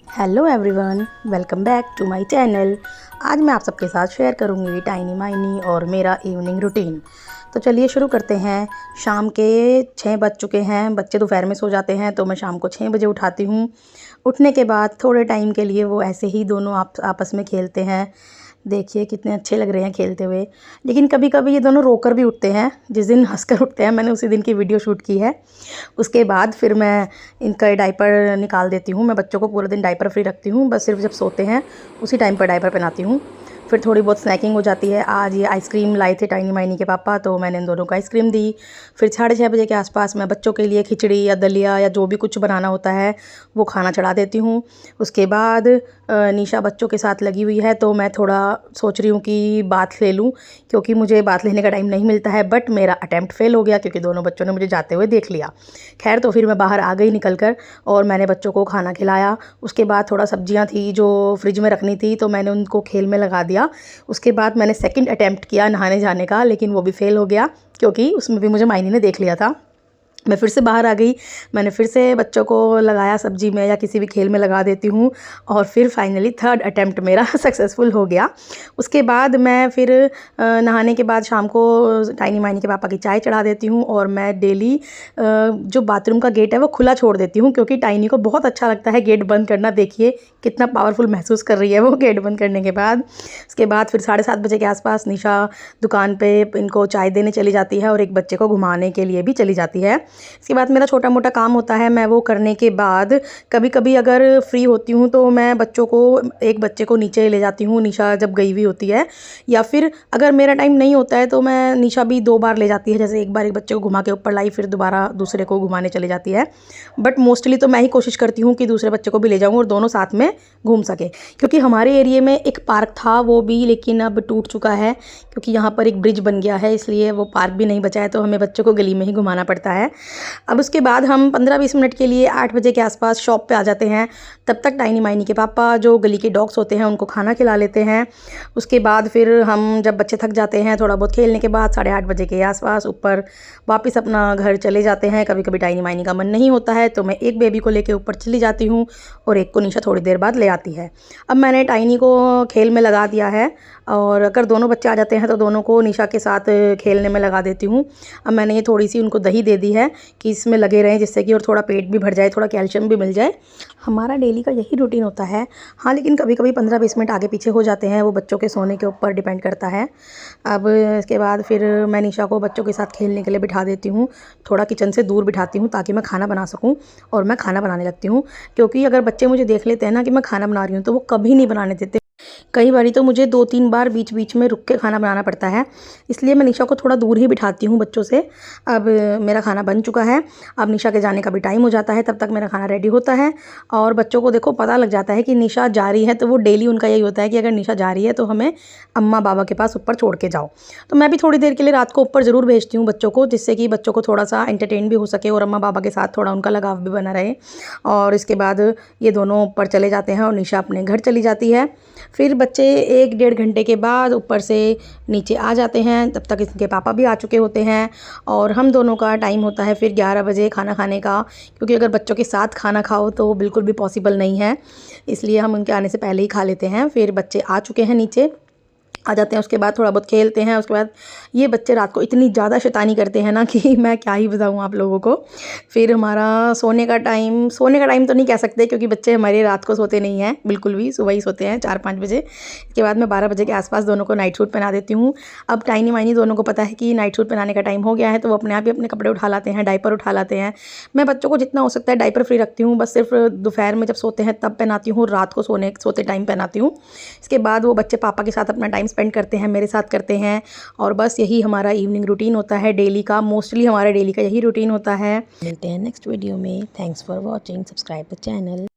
Hello everyone, welcome back to my channel. आज मैं आप सबके साथ शेयर करूंगी टाइनी माइनी और मेरा इवनिंग रूटीन। तो चलिए शुरू करते हैं। शाम के 6 बज चुके हैं। बच्चे दोपहर में सो जाते हैं तो मैं शाम को 6 बजे उठाती हूँ। उठने के बाद थोड़े टाइम के लिए वो ऐसे ही दोनों आपस में खेलते हैं। देखिए कितने अच्छे लग रहे हैं खेलते हुए। लेकिन कभी कभी ये दोनों रोकर भी उठते हैं। जिस दिन हंसकर उठते हैं, मैंने उसी दिन की वीडियो शूट की है। उसके बाद फिर मैं इनका डायपर निकाल देती हूँ। मैं बच्चों को पूरे दिन डायपर फ्री रखती हूँ, बस सिर्फ जब सोते हैं उसी टाइम पर डायपर पहनाती हूँ। फिर थोड़ी बहुत स्नैकिंग हो जाती है। आज ये आइसक्रीम लाए थे टाइनी माइनी के पापा, तो मैंने इन दोनों को आइसक्रीम दी। फिर 6:30 बजे के आसपास मैं बच्चों के लिए खिचड़ी या दलिया या जो भी कुछ बनाना होता है वो खाना चढ़ा देती हूँ। उसके बाद निशा बच्चों के साथ लगी हुई है, तो मैं थोड़ा सोच रही हूँ कि बात ले लूँ, क्योंकि मुझे बात लेने का टाइम नहीं मिलता है। बट मेरा अटैम्प्ट फेल हो गया क्योंकि दोनों बच्चों ने मुझे जाते हुए देख लिया। खैर, तो फिर मैं बाहर आ गई निकल कर और मैंने बच्चों को खाना खिलाया। उसके बाद थोड़ा सब्जियां थी जो फ्रिज में रखनी थी, तो मैंने उनको खेल में लगा दिया। उसके बाद मैंने सेकंड अटैम्प्ट किया नहाने जाने का, लेकिन वो भी फेल हो गया क्योंकि उसमें भी मुझे मायनी ने देख लिया था। मैं फिर से बाहर आ गई। मैंने फिर से बच्चों को लगाया सब्जी में या किसी भी खेल में लगा देती हूँ। और फिर फाइनली थर्ड अटैम्प्ट मेरा सक्सेसफुल हो गया। उसके बाद मैं फिर नहाने के बाद शाम को टाइनी माइनी के पापा की चाय चढ़ा देती हूँ। और मैं डेली जो बाथरूम का गेट है वो खुला छोड़ देती हूँ, क्योंकि टाइनी को बहुत अच्छा लगता है गेट बंद करना। देखिए कितना पावरफुल महसूस कर रही है वो गेट बंद करने के बाद। उसके बाद फिर 7:30 बजे के आसपास निशा दुकान पे इनको चाय देने चली जाती है और एक बच्चे को घुमाने के लिए भी चली जाती है। इसके बाद मेरा छोटा मोटा काम होता है। मैं वो करने के बाद कभी कभी अगर फ्री होती हूँ तो मैं बच्चों को, एक बच्चे को नीचे ले जाती हूँ निशा जब गई हुई होती है। या फिर अगर मेरा टाइम नहीं होता है तो मैं, निशा भी 2 बार ले जाती है। जैसे एक बार एक बच्चे को घुमा के ऊपर लाई, फिर दोबारा दूसरे को घुमाने चले जाती है। बट मोस्टली तो मैं ही कोशिश करती हूँ कि दूसरे बच्चे को भी ले जाऊँ और दोनों साथ में घूम सके। क्योंकि हमारे एरिया में एक पार्क था, वो भी लेकिन अब टूट चुका है क्योंकि यहाँ पर एक ब्रिज बन गया है, इसलिए वो पार्क भी नहीं बचा है। तो हमें बच्चों को गली में ही घुमाना पड़ता है। अब उसके बाद हम 15-20 मिनट के लिए 8 बजे के आसपास शॉप पे आ जाते हैं। तब तक टाइनी माइनी के पापा जो गली के डॉग्स होते हैं उनको खाना खिला लेते हैं। उसके बाद फिर हम, जब बच्चे थक जाते हैं थोड़ा बहुत खेलने के बाद, 8:30 बजे के आसपास ऊपर वापस अपना घर चले जाते हैं। कभी कभी टाइनी माइनी का मन नहीं होता है तो मैं एक बेबी को लेकर ऊपर चली जाती हूँ और एक को निशा थोड़ी देर बाद ले आती है। अब मैंने टाइनी को खेल में लगा दिया है, और अगर दोनों बच्चे आ जाते हैं तो दोनों को निशा के साथ खेलने में लगा देती हूँ। अब मैंने ये थोड़ी सी उनको दही दे दी है कि इसमें लगे रहें, जिससे कि और थोड़ा पेट भी भर जाए, थोड़ा कैल्शियम भी मिल जाए। हमारा डेली का यही रूटीन होता है। हाँ, लेकिन कभी कभी 15-20 मिनट आगे पीछे हो जाते हैं, वो बच्चों के सोने के ऊपर डिपेंड करता है। अब इसके बाद फिर मैं निशा को बच्चों के साथ खेलने के लिए बिठा देती हूँ। थोड़ा किचन से दूर बिठाती हूँ ताकि मैं खाना बना सकूँ, और मैं खाना बनाने लगती हूँ। क्योंकि अगर बच्चे मुझे देख लेते हैं ना कि मैं खाना बना रही हूँ, तो वो कभी नहीं बनाने देते। कई बारी तो मुझे 2-3 बार बीच बीच में रुक के खाना बनाना पड़ता है, इसलिए मैं निशा को थोड़ा दूर ही बिठाती हूँ बच्चों से। अब मेरा खाना बन चुका है। अब निशा के जाने का भी टाइम हो जाता है, तब तक मेरा खाना रेडी होता है। और बच्चों को देखो पता लग जाता है कि निशा जा रही है, तो वो डेली उनका यही होता है कि अगर निशा जा रही है तो हमें अम्मा बाबा के पास ऊपर छोड़ के जाओ। तो मैं भी थोड़ी देर के लिए रात को ऊपर ज़रूर भेजती हूँ बच्चों को, जिससे कि बच्चों को थोड़ा सा एंटरटेन भी हो सके और अम्मा बाबा के साथ थोड़ा उनका लगाव भी बना रहे। और इसके बाद ये दोनों ऊपर चले जाते हैं और निशा अपने घर चली जाती है। फिर बच्चे 1-1.5 घंटे के बाद ऊपर से नीचे आ जाते हैं। तब तक इनके पापा भी आ चुके होते हैं और हम दोनों का टाइम होता है फिर 11 बजे खाना खाने का। क्योंकि अगर बच्चों के साथ खाना खाओ तो वो बिल्कुल भी पॉसिबल नहीं है, इसलिए हम उनके आने से पहले ही खा लेते हैं। फिर बच्चे आ चुके हैं, नीचे आ जाते हैं। उसके बाद थोड़ा बहुत खेलते हैं। उसके बाद ये बच्चे रात को इतनी ज़्यादा शैतानी करते हैं ना कि मैं क्या ही बताऊँ आप लोगों को। फिर हमारा सोने का टाइम तो नहीं कह सकते, क्योंकि बच्चे हमारे रात को सोते नहीं हैं बिल्कुल भी, सुबह ही सोते हैं 4-5 बजे। इसके बाद मैं 12 बजे के आसपास दोनों को नाइट सूट पहना देती हूँ। अब टाइनी माइनी दोनों को पता है कि नाइट सूट पहनाने का टाइम हो गया है, तो वो अपने आप ही अपने कपड़े उठा लाते हैं, डायपर उठा लाते हैं। मैं बच्चों को जितना हो सकता है डायपर फ्री रखती हूँ, बस सिर्फ दोपहर में जब सोते हैं तब पहनाती हूँ, रात को सोते टाइम पहनाती हूँ। इसके बाद वो बच्चे पापा के साथ अपना टाइम स्पेंड करते हैं, मेरे साथ करते हैं। और बस यही हमारा इवनिंग रूटीन होता है डेली का। मोस्टली हमारा डेली का यही रूटीन होता है। मिलते हैं नेक्स्ट वीडियो में। Thanks for watching, subscribe the channel.